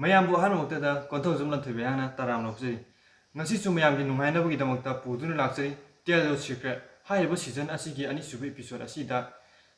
Mayambu Hanamokta, Konthoujam Lanthoiba, Taram Lopsi. Nasi Mayamgi Nungai Damokta, Pudun Laxi, Tell Secret, High Season Asiki, and Subi episode Asida,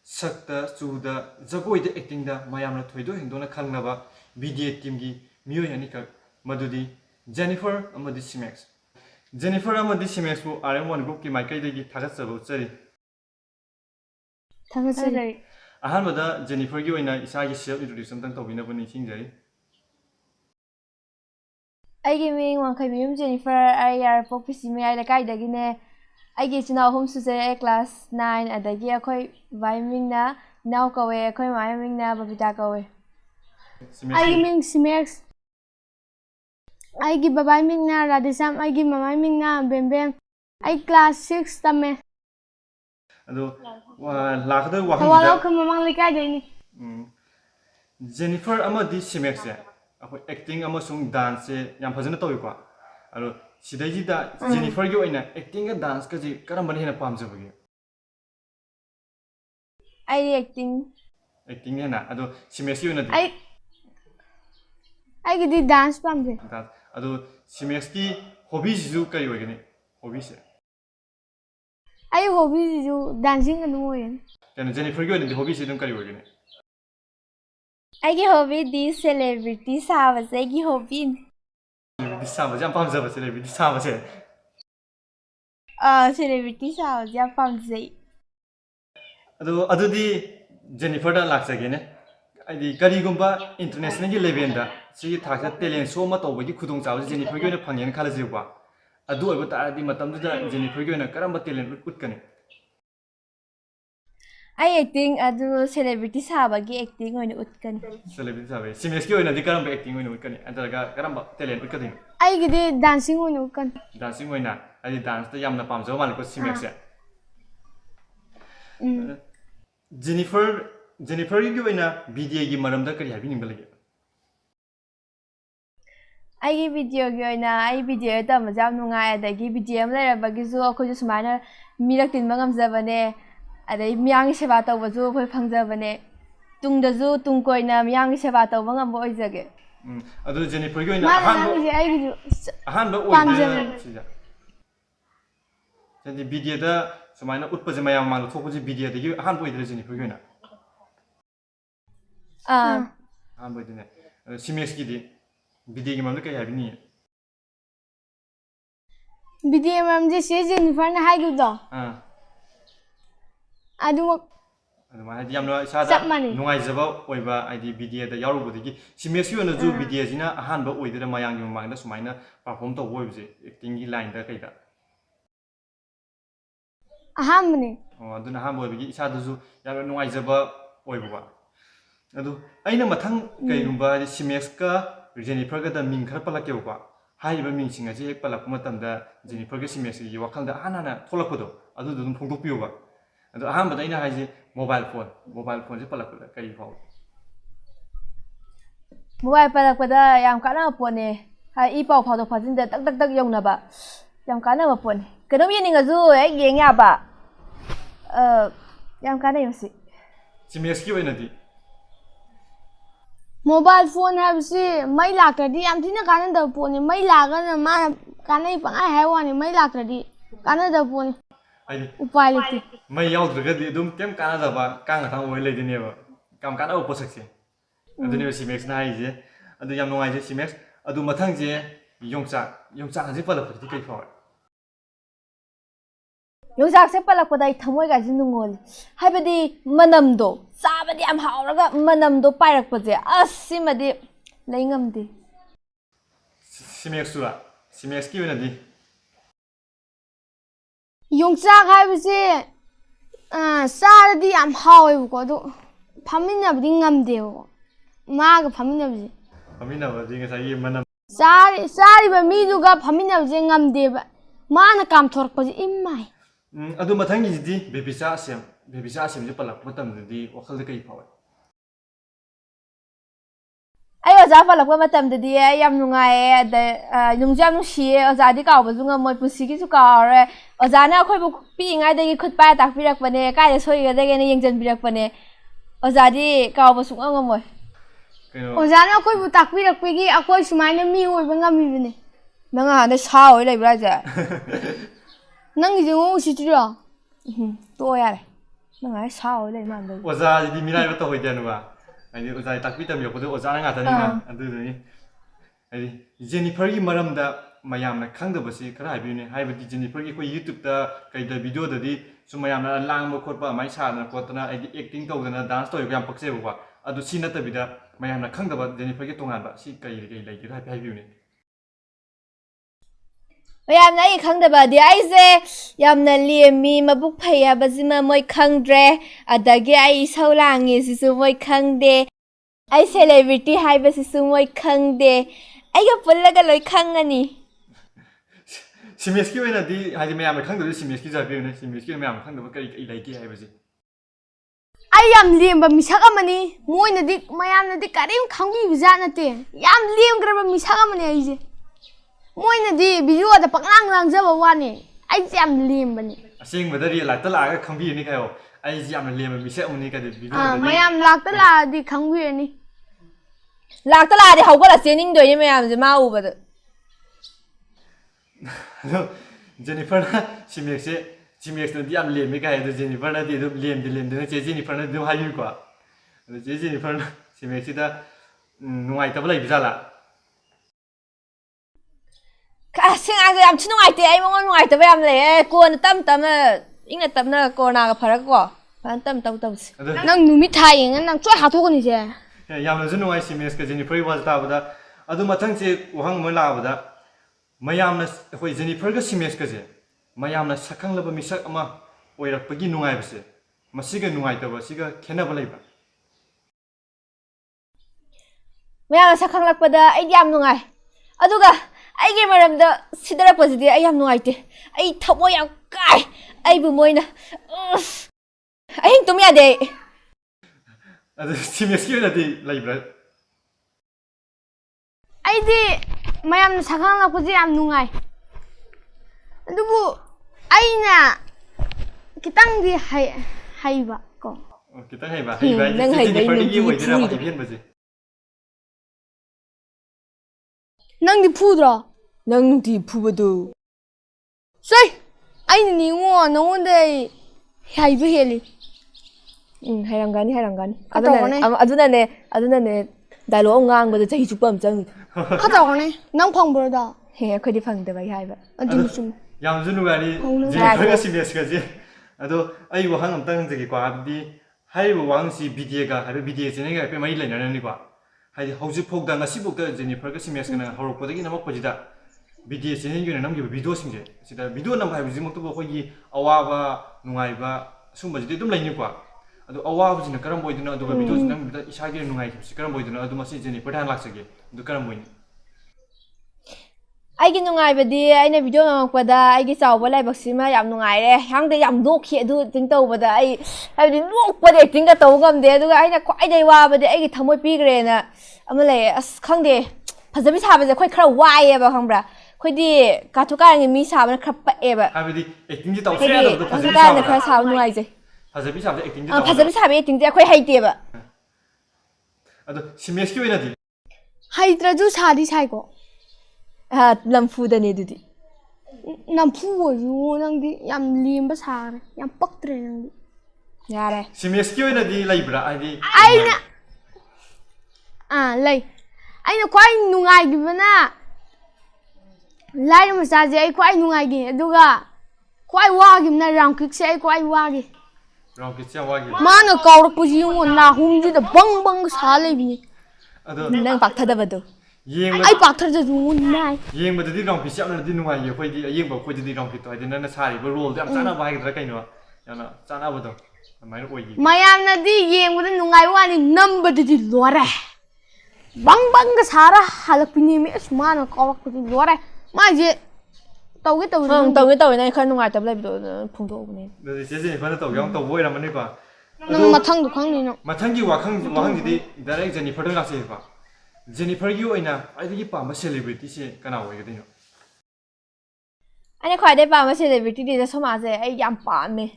Sakta, Suda, Zago the acting the Mayam Toido, and Dona Kalnava, BDA Timgi, Mio Yanika, Madudi, Jenifer Simax. Jenifer Simax who RM1 Group Makai Tagasabo Sari. Tagasari. Ahamada, Jenifer Yoina is I self introduce something to win up in Jay. I give me one Wakheimayum Jenifer, I are focusing me like I dagine. I get to know home to class 9 at the year koi Mayamgi now go away, koi Mayamgi Babycha away. I mean Simax. I give Mayamgi Radisam, I give Mayamgi Bem. I class 6 tame. Lakada Jenifer Amadi Simax acting amasung dance Yampazana Toipa. Sidajida Jenifer Yoina acting a dance because Karamban Palms over you. I acting Hena, Ado Simax Unity. I get the dance pump. Ado Simaxki hobbies you carry again. Hobbies. I hobby you dancing and moving. Can Jenifer go in the hobbies you don't carry again? I get hobby these celebrities have a seggy hobby. This summer, jump on the celebrity summer. Celebrities have jump on the other day, Jenifer Lax again. I the Karigumba International Levenda. See Taka telling so much over you couldn't tell Jenifer going upon your Kalaziwa. I do about the Matamda Jenifer going a Karamba telling Utkan. I acting do celebrities have a gay acting when Utkan. Celebrities have a Simax in a Karamba acting when Utkan and Karamba telling Utkan. I get it dancing when Utkan. Dancing when I did dance the Yamna Palms of Malco Simax. Jenifer, you in a BDA Madam Ducker have been in Belgium. I give video going I BDA Thoubal, I give BDM later, but Gizu, Kogus Minor, Mirakin Mangam Zavane. At a young Shavato was over Pangzavane. Tung the zoo, Tunkoina, young Shavato, one boys again. I do Jenifer in a handbook. The BDA, so my not put the Mayam talk with the BDA, the handbook is Jenifer. Handbook in it. Simax Giddy, BDA Mamaka have been. BDA Mam just says in front of Hagudo. I do Yamno Sada nungaibiriba oiba ID BDA the Yarubudi. She makes you on the zoo BDA in a handbook with the Mayamgi Mandas Mina perform the words acting line the Kaida. A harmony. Oh, I don't know how much Sada Zoo Nungaibiriba oiba. I know Matang Kayumba, Simaxka, Jenifer the Min Karpalakoba. High meaning as a Palakumatam the Jenifer Simax, you walk on the Anana Tolakodo, other than Pungopuba. And I have a mobile phone is Palakula, carry forward. Mobile Palapada, Yamkana upon a Epo Pot of Pazin the Tak Yonaba. Yamkana upon. Can we in a zoo, Yaba? Yamkana, you see. She makes you in a Mobile phone have see my lacquer, the Antina Canada pony, my lager, and man, I have one in my lacquer, Canada pony. Upality. My elder don't come Canada, Canada will lady never come Canada opposite. And the never she makes nice, and the young noise she makes. I do Matangje, Yongsa has a fellow for the for. You accept what I Tamoy in the wall. Happy Manamdo, Sabadi am Haraga, Manamdo Pirate was there, Simadi, Langam de. She makes you in a day. Young Sack, I was there. Saturday, I'm how I got to Pamina Bingham deal. Mark Pamina. Pamina was doing as I hear Manam. Sorry, but me to go Pamina Zingam de Mana come talk was in my. I do Matang is the Babycha Asem, the Palak, the Wakheimayum power. I was up like what the day I am nungai the Konthoujam she or Zadika was my pussy to car or Zana being either could buy that Pirak when I saw you again in Birakwane or Zadi cow was one more. ꯑꯣꯖꯥꯅ ꯑꯩꯈꯣꯏꯕꯨ ꯇꯥꯛꯄꯤꯔꯛꯄꯒꯤ ꯑꯩꯈꯣꯏ ꯁꯨꯃꯥꯏꯅ ꯃꯤ ꯑꯣꯏꯕ ꯉꯝꯃꯤꯕꯅꯦ ꯅꯪ ꯍꯥꯟꯅ ꯁꯥ ꯑꯣꯏ ꯂꯩꯕ꯭ꯔꯥ ꯍꯥꯏꯁꯦ ꯅꯪꯒꯤꯁꯦ ꯉꯣ ꯎꯁꯤꯠꯇ꯭ꯔꯤꯔꯣ ꯇꯣꯛꯑꯣ ꯌꯥꯔꯦ ꯅꯪ ꯍꯥꯏ ꯁꯥ ꯑꯣꯏ ꯂꯩ ꯃꯥꯟꯕ ꯑꯣꯖꯥꯁꯤꯗꯤ ꯃꯤꯔꯥꯏꯕ ꯇꯧꯍꯣꯏꯗꯦꯅꯨꯕ ꯍꯥꯏꯗꯤ ꯑꯣꯖꯥ ꯇꯥꯛꯄꯤ ꯇꯝꯕꯤꯔꯛꯄꯗꯣ ꯑꯣꯖꯥꯅ ꯉꯥꯛꯇꯅꯤꯅ ꯑꯗꯨꯗꯨꯅꯤ ꯍꯥꯏꯗꯤ ꯖꯦꯅꯤꯐꯔꯒꯤ ꯃꯔꯝꯗ ꯃꯌꯥꯝꯅ ꯈꯪꯗꯕꯁꯤ ꯈꯔ ꯍꯥꯏꯕꯤꯌꯨꯅꯦ ꯍꯥꯏꯕꯗꯤ ꯖꯦꯅꯤꯐꯔꯒꯤ ꯑꯩꯈꯣꯏ ꯌꯨꯇ꯭ꯌꯨꯕꯇ ꯀꯩꯗ ꯚꯤꯗꯤꯑꯣꯗꯗꯤ ꯁꯨꯝ ꯃꯌꯥꯝꯅ ꯂꯥꯡꯕ ꯈꯣꯠꯄ ꯑꯗꯨꯃꯥꯏꯅ ꯁꯥꯗꯅ ꯈꯣꯠꯇꯅ ꯍꯥꯏꯗꯤ ꯑꯦꯛꯇꯤꯡ ꯇꯧꯗꯅ ꯗꯥꯟꯁ ꯇꯧꯔꯤꯕ ꯌꯥꯝ ꯄꯛꯆꯩꯕꯀꯣ ꯑꯗꯨ ꯁꯤ ꯅꯠꯇꯕꯤꯗ ꯃꯌꯥꯝꯅ ꯈꯪꯗꯕ ꯖꯦꯅꯤꯐꯔꯒꯤ ꯇꯣꯉꯥꯟꯕ ꯁꯤ ꯀꯩ ꯂꯩꯒꯦꯗ ꯍꯥꯏꯐꯦꯠ ꯍꯥꯏꯕꯤꯌꯨꯅꯦ ꯃꯌꯥꯝꯅ ꯑꯩ ꯈꯪꯗꯕꯗꯤ ꯑꯩꯁꯦ ꯌꯥꯝꯅ ꯂꯦꯝꯃꯤ ꯃꯕꯨꯛ ꯐꯩ ꯍꯥꯏꯕꯁꯤꯃ ꯃꯣꯏ ꯈꯪꯗ꯭ꯔꯦ ꯑꯗꯒꯤ ꯑꯩ ꯏꯁꯧ ꯂꯥꯡꯉꯤꯁꯤꯁꯨ ꯃꯣꯏ ꯈꯪꯗꯦ ꯑꯩ ꯁꯦꯂꯦꯕ꯭ꯔꯤꯇꯤ ꯍꯥꯏꯕꯁꯤꯁꯨ ꯃꯣꯏ ꯈꯪꯗꯦ ꯑꯩꯒ ꯄꯨꯜꯂꯒ ꯂꯣꯏ ꯈꯪꯉꯅꯤ ꯁꯤꯃꯦꯛꯁꯀꯤ ꯑꯣꯏꯅꯗꯤ ꯍꯥꯏꯗꯤ ꯃꯌꯥꯝꯅ ꯈꯪꯗꯕꯗꯤ ꯁꯤꯃꯦꯛꯁꯀꯤꯁꯨ ꯍꯥꯏꯕꯤꯌꯨꯅꯦ ꯁꯤꯃꯦꯛꯁꯀꯤ ꯑꯣꯏꯅ ꯃꯌꯥꯝꯅ ꯈꯪꯗꯕ ꯀꯔꯤ ꯂꯩꯒꯦ ꯍꯥꯏꯕꯁꯤ ꯑꯩ ꯌꯥꯝ ꯂꯦꯝꯕ ꯃꯤꯁꯛ ꯑꯃꯅꯤ ꯃꯣꯏꯅꯗꯤ ꯃꯌꯥꯝꯅꯗꯤ ꯀꯔꯤꯝ ꯈꯪꯕꯤꯕꯖꯥꯠ ꯅꯠꯇꯦ ꯌꯥꯝ ꯂꯦꯝꯈ꯭ꯔꯕ ꯃꯤꯁꯛ ꯑꯃꯅꯤ ꯑꯩꯁꯦ ꯃꯣꯏꯅꯗꯤ ꯚꯤꯗꯤꯑꯣꯗ ꯄꯛꯂꯥꯡ ꯂꯥꯡꯖꯕ ꯋꯥꯅꯤ ꯑꯩꯁꯦ ꯌꯥꯝ ꯂꯦꯝꯕꯅꯤ ꯑꯁꯦꯡꯕꯗ ꯔꯤꯌꯦꯜ ꯂꯥꯏꯐꯇ ꯂꯥꯛꯑꯒ ꯈꯪꯕꯤꯔꯅꯤ ꯀꯥꯏꯌꯣ ꯑꯩꯁꯦ ꯌꯥꯝꯅ ꯂꯦꯝꯕ ꯃꯤꯁꯛ ꯑꯃꯅꯤ ꯀꯥꯏꯗꯤ ꯚꯤꯗꯤꯑꯣꯗꯗꯤ ꯃꯌꯥꯝ ꯂꯥꯛꯇ ꯂꯥꯛꯑꯗꯤ ꯈꯪꯕꯤꯔꯅꯤ ꯂꯥꯛꯇ ꯂꯥꯛꯑꯗꯤ ꯍꯧꯒꯠꯂ ꯆꯦꯟꯅꯤꯡꯗꯣꯏꯅꯦ ꯃꯌꯥꯝꯁꯦ ꯃꯥ ꯎꯕꯗ ꯑꯗꯣ ꯖꯦꯅꯤꯐꯔꯅ ꯁꯤꯃꯦꯛꯁꯅꯗꯤ ꯌꯥꯝ ꯂꯦꯝꯃꯤ ꯀꯥꯏ ꯑꯗꯣ ꯖꯦꯅꯤꯐꯔꯅꯗꯤ ꯑꯗꯨꯝ ꯂꯦꯝꯗꯅ ꯆꯦ ꯖꯦꯅꯤꯐꯔꯅꯗꯤ ꯑꯗꯨꯝ ꯍꯥꯏꯕꯤꯌꯨꯀꯣ ꯑꯗꯣ ꯆꯦ ꯖꯦꯅꯤꯐꯔꯅ ꯁꯤꯃꯦꯛꯁꯤꯗ ꯅꯨꯡꯉꯥꯏꯇꯕ ꯂꯩꯕꯖꯥꯠꯂꯥ ꯑꯁ ꯉꯥꯡꯁꯦ ꯌꯥꯝ ꯊꯤ ꯅꯨꯡꯉꯥꯏꯇꯦ ꯑꯩ ꯃꯉꯣꯟꯗ ꯅꯨꯡꯉꯥꯏꯇꯕ ꯌꯥꯝ ꯂꯩ ꯀꯣꯟꯅ ꯇꯞꯅ ꯏꯪꯅ ꯇꯞꯅ ꯀꯣꯔꯣꯅꯥꯒ ꯐꯔꯒꯀꯣ ꯐꯖꯅ ꯇꯞꯅ ꯇꯧꯁꯤ ꯅꯪ ꯅꯨꯃꯤꯠ ꯊꯥ ꯌꯦꯡꯉ ꯅꯪ ꯆꯣꯏ ꯍꯥꯠꯇꯣꯛꯀꯅꯤꯁꯦ ꯌꯥꯝꯅꯁꯨ ꯅꯨꯡꯉꯥꯏ ꯁꯤꯃꯦꯛꯁꯀ ꯖꯦꯅꯤꯐꯔꯒꯤ ꯋꯥꯁꯦ ꯇꯥꯕꯗ ꯑꯗꯨ ꯃꯊꯪꯁꯦ ꯋꯥꯍꯪ ꯑꯃ ꯂꯥꯛꯑꯕꯗ ꯃꯌꯥꯝꯅ ꯑꯩꯈꯣꯏ ꯖꯦꯅꯤꯐꯔꯒ ꯁꯤꯃꯦꯛꯁꯀꯁꯦ ꯃꯌꯥꯝꯅ ꯁꯛꯈꯪꯂꯕ ꯃꯤꯁꯛ ꯑꯃ ꯑꯣꯏꯔꯛꯄꯒꯤ ꯅꯨꯡꯉꯥꯏꯕꯁꯦ ꯃꯁꯤꯒ ꯅꯨꯡꯉꯥꯏꯇꯕꯁꯤꯒ ꯈꯦꯠꯅꯕ ꯂꯩꯕ꯭ꯔꯥ ꯃꯌꯥꯝꯅ ꯁꯛ ꯈꯪꯂꯛꯄꯗ ꯑꯩꯗꯤ ꯌꯥꯝ ꯅꯨꯡꯉꯥꯏ ꯑꯗꯨꯒ ꯑꯩꯒꯤ ꯃꯔꯝꯗ ꯁꯤꯗꯔꯛꯄꯁꯤꯗꯤ ꯑꯩ ꯌꯥꯝ ꯅꯨꯡꯉꯥꯏꯇꯦ ꯑꯩ ꯊꯃꯣꯏ ꯌꯥꯝ ꯀꯥꯏ ꯑꯩꯕꯨ ꯃꯣꯏꯅ ꯑꯍꯤꯡ ꯇꯨꯝ ꯌꯥꯗꯦ ꯑꯩ ꯑꯗꯨ ꯁꯤꯃꯦꯛꯁꯀꯤ ꯑꯣꯏꯅꯗꯤ ꯂꯩꯕ꯭ꯔꯥ ꯑꯩꯗꯤ ꯃꯌꯥꯝꯅ ꯁꯛꯈꯪꯂꯛꯄꯁꯦ ꯌꯥꯝ ꯅꯨꯡꯉꯥꯏ ꯑꯗꯨꯕꯨ ꯑꯩꯅ ꯈꯤꯇꯪꯗꯤ ꯍꯩꯕ ꯀꯣ खितंग हैबा हैबा जेनिफरनिगी ओइदिरा हैबेनबजे नंदी फुद्रो नंदी फुबदो सै आइना निङो नङोन्दै हैबे हेलि हैरंगानी अदुनने dialogue ngang chahi chukpa am changi खतरने नंग फंगब्रोदा हे अखोदि फंगदबा हैबा अदुनि सुम याम जुनुगानि जेनिफरगा सिमेक्सगाजे अदो अइ वहांग अमतंग जगी को आबदि हाइबो वांगसी BDA गा हाइबो BDA जेनेगा पे मै लेनरनि को हाइदि हौजि फोगदा ngasi बोक्ता जेनिफरगा सिमेक्सगना हरपदगी नमक पजिदा BDA जेनेगी नमगी भिडियो सिंगे सिदा भिडियो नम हाइबो जिमक्तबो खोगी अवाबा नुंगाइबा सुमबजिदि दुम लैनि को अदो अवाबजिना करम बोइदना अदुगा भिडियो नम बिदा इसागे नुंगाइ करम बोइदना अदु मसी जेनिफर थान लाक्सगे अदु करम बोइनि आइगी नुंगाइबदि आइना भिडियो नमकपदा आइगी चावबा लाइबक्सिमा याम नुंगाइरे हांगदे याम नोखि अदु थिंग तौबदा आइ हाइबदि नोकपदे एक्टिंग का तौ गमदे अदुगा आइना ख्वाइदै वाबदि आइगी थमोय पिग्रेना अमा लै अस खंगदे फजबि साबजे खोइ खरा वाइएबा खंब्रा खोइदि काथुकारांगि मी साबना खरा पएबा हाइबदि एक्टिंग जि तौसे यादो फजबि साबना खरा साब नुंगाइजे फजबि साबजे एक्टिंग जि फजबि साबे एक्टिंग जे खोइ हैतेबा अदो सिमेक्सकी ओइनादि हैत्रजु सादी साइको हा लमफुदने दुदि नमफु ओयु नंगदि याम लेम्बा सारे याम पक्त्रे नंगदि यारे सिमेक्सकी ओइनादि लैब्रा आइदि आइना लै आइना ख्वाइ नुंगाइगिबना लाइर मचाजे आइ ख्वाइ नुंगाइगि अदुगा ख्वाइ वागिबना रामकिकसे आइ ख्वाइ वागि रामकिकसे वागि माना कौरकपुजि युंगो नाहुमजिदा बंग बंग सा लैबिनि अदो नंग पाक्थदबदो आई पाथर जू नाय येंबदि रामकिस यामनदि नुंगाइ अखोइदि येंबा अखोइदि रामकिस तो नन सारिबो रोल याम चाना बाहाइगद्रा कइनो याना चानाबदो अमाइनो ओइगि मयामनदि येंबदा नुंगाइ वानि नंबदि लोरे बंग बंग सारा हलकपिनि मे सुमाना कौरकपुजि लोरे माजे तौगे नै खरा नुंगाइतब लैबदो फुंदोबने दि जेजे फना तौ याम तौ बोइरामने को नंग मथंग खंगनि न मथंगी वाखंजिदि डाइरेक्ट जेनिफर दो लासे को जेनिफरगी ओइना आइदि पामा सेलिब्रिटी से कना ओइगदिनो अने ख्वाइदे पामा सेलिब्रिटी दि समाजे आइ याम पामे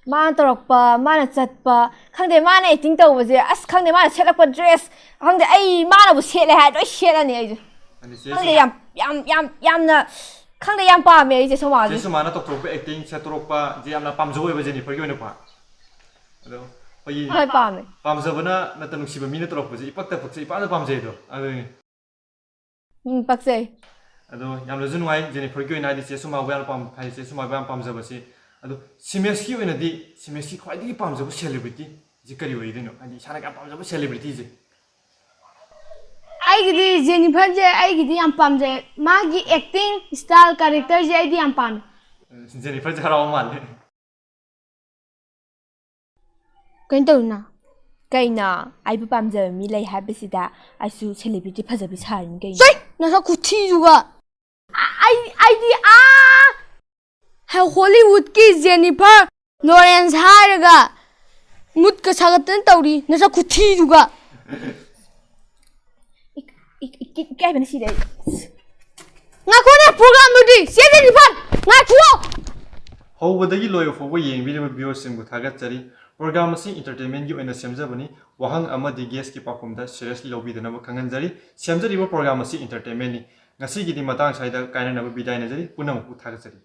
ꯃꯥꯅ ꯇꯧꯔꯛꯄ ꯃꯥꯅ ꯆꯠꯄ ꯈꯪꯗꯦ ꯃꯥꯅ ꯑꯦꯛꯇꯤꯡ ꯇꯧꯕꯁꯦ ꯑꯁ ꯈꯪꯗꯦ ꯃꯥꯅ ꯁꯦꯠꯂꯛꯄ ꯗ꯭ꯔꯦꯁ ꯈꯪꯗꯦ ꯑꯩ ꯃꯥꯅꯕꯨ ꯁꯦꯠꯂꯦ ꯍꯥꯏ ꯂꯣꯏ ꯁꯦꯠꯂꯅꯤ ꯑꯩꯁꯦ ꯈꯪꯗꯦ ꯌꯥꯝꯅ ꯈꯪꯗꯦ ꯌꯥꯝ ꯄꯥꯝꯃꯦ ꯑꯩꯁꯦ ꯁꯣꯃꯥꯁꯦ ꯁꯨꯃꯥꯏꯅ ꯇꯧꯊꯣꯛꯄ ꯑꯦꯛꯇꯤꯡ ꯁꯦꯠꯇꯣꯔꯛꯄ ꯁꯤ ꯌꯥꯝꯅ ꯄꯥꯝꯖꯕ ꯑꯣꯏꯕ ꯖꯦꯅꯤꯐꯔꯒꯤ ꯑꯣꯏꯅꯀꯣ ꯑꯗꯣ ꯑꯩꯈꯣꯏꯒꯤ ꯍꯣꯏ ꯄꯥꯝꯃꯦ ꯄꯥꯝꯖꯕꯅ ꯅꯠꯇ ꯅꯨꯡꯁꯤꯕ ꯃꯤꯅ ꯇꯧꯔꯛꯄꯁꯦ ꯏꯄꯛꯇ ꯄꯛꯆꯩ ꯏꯄꯥꯝꯗ ꯄꯥꯝꯖꯩꯗꯣ ꯑꯗꯨꯅꯤ ꯄꯛꯆꯩ ꯑꯗꯣ ꯌꯥꯝꯅꯁꯨ ꯅꯨꯡꯉꯥꯏ ꯖꯦꯅꯤꯐꯔꯒꯤ ꯑꯣꯏꯅ ꯍꯥꯏꯗꯤ ꯆꯦ ꯁꯨꯃꯥꯕꯨ ꯌꯥꯝꯅ ꯍꯥꯏꯗꯤ ꯆꯦ ꯁꯨꯃꯥꯕꯨ ꯌꯥꯝ ꯄꯥꯝꯖꯕꯁꯤ ꯑꯗꯣ ꯁꯤꯃꯦꯛꯁꯀꯤ ꯑꯣꯏꯅꯗꯤ ꯁꯤꯃꯦꯛꯁꯀꯤ ꯈ꯭ꯋꯥꯏꯗꯒꯤ ꯄꯥꯝꯖꯕ ꯁꯦꯂꯤꯕ꯭ꯔꯤꯇꯤꯁꯤ ꯀꯔꯤ ꯑꯣꯏꯗꯣꯏꯅꯣ ꯍꯥꯏꯗꯤ ꯏꯁꯥꯅ ꯌꯥꯝ ꯄꯥꯝꯖꯕ ꯁꯦꯂꯤꯕ꯭ꯔꯤꯇꯤꯁꯦ ꯑꯩꯒꯤꯗꯤ ꯖꯦꯅꯤꯐꯔꯁꯦ ꯑꯩꯒꯤꯗꯤ ꯌꯥꯝ ꯄꯥꯝꯖꯩ ꯃꯥꯒꯤ ꯑꯦꯛꯇꯤꯡ ꯁ꯭ꯇꯥꯏꯜ ꯀꯦꯔꯦꯛꯇꯔꯁꯦ ꯑꯩꯗꯤ ꯌꯥꯝ ꯄꯥꯝꯃꯦ ꯖꯦꯅꯤꯐꯔꯁꯦ ꯍꯔꯥꯎꯕ ꯃꯥꯜꯂꯦ ꯀꯩꯅꯣ ꯇꯧꯔꯤꯅ ꯀꯩꯅꯣ ꯑꯩꯕꯨ ꯄꯥꯝꯖꯕ ꯃꯤ ꯂꯩ ꯍꯥꯏꯕꯁꯤꯗ ꯑꯩꯁꯨ ꯁꯦꯂꯤꯕ꯭ꯔꯤꯇꯤ ꯐꯖꯕꯤ ꯁꯥꯔꯤꯅꯤ ꯀꯩꯅꯣ ꯆꯩ ꯅꯁꯛ ꯈꯨꯊꯤꯗꯨꯒ ꯑꯩꯗꯤ ꯍꯣꯂꯤꯋꯨꯗꯀꯤ ꯖꯦꯅꯤꯐꯔ ꯂꯣꯔꯦꯟꯁ ꯍꯥꯏꯔꯒ ꯃꯨꯠꯀ ꯁꯥꯒꯠꯇꯅ ꯇꯧꯔꯤ ꯅꯁꯛ ꯈꯨꯊꯤꯗꯨꯒ ꯏꯀꯥꯏꯕꯅ ꯁꯤꯔꯦ ꯉꯥꯏꯈꯣꯅꯦ ꯄ꯭ꯔꯣꯒ꯭ꯔꯥꯝꯗꯨꯗꯤ ꯆꯦ ꯖꯦꯅꯤꯐꯔ ꯉꯥꯏꯈꯣ ꯍꯧꯕꯗꯒꯤ ꯂꯣꯏꯕ ꯐꯥꯎꯕ ꯌꯦꯡꯕꯤꯔꯤꯕ ꯚ꯭ꯌꯨꯋꯔꯁꯤꯡꯕꯨ ꯊꯥꯒꯠꯆꯔꯤ ꯄ꯭ꯔꯣꯒ꯭ꯔꯥꯝ ꯑꯁꯤ ꯏꯟꯇꯔꯇꯦꯟꯃꯦꯟꯒꯤ ꯑꯣꯏꯅ ꯁꯦꯝꯖꯕꯅꯤ ꯋꯥꯍꯪ ꯑꯃꯗꯤ ꯒꯦꯁꯀꯤ ꯄꯥꯎꯈꯨꯝꯗ ꯁꯤꯔꯤꯌꯁꯂꯤ ꯂꯧꯕꯤꯗꯅꯕ ꯈꯪꯍꯟꯖꯔꯤ ꯁꯦꯝꯖꯔꯤꯕ ꯄ꯭ꯔꯣꯒ꯭ꯔꯥꯝ ꯑꯁꯤ ꯏꯟꯇꯔꯇꯦꯟꯃꯦꯟꯅꯤ ꯉꯁꯤꯒꯤꯗꯤ ꯃꯇꯥꯡ ꯁ꯭ꯋꯥꯏꯗ ꯀꯥꯏꯅꯅꯕ ꯕꯤꯗꯥꯏ ꯅꯖꯔꯤ ꯄꯨꯝꯅꯃꯛꯄꯨ ꯊꯥꯒꯠꯆꯔꯤ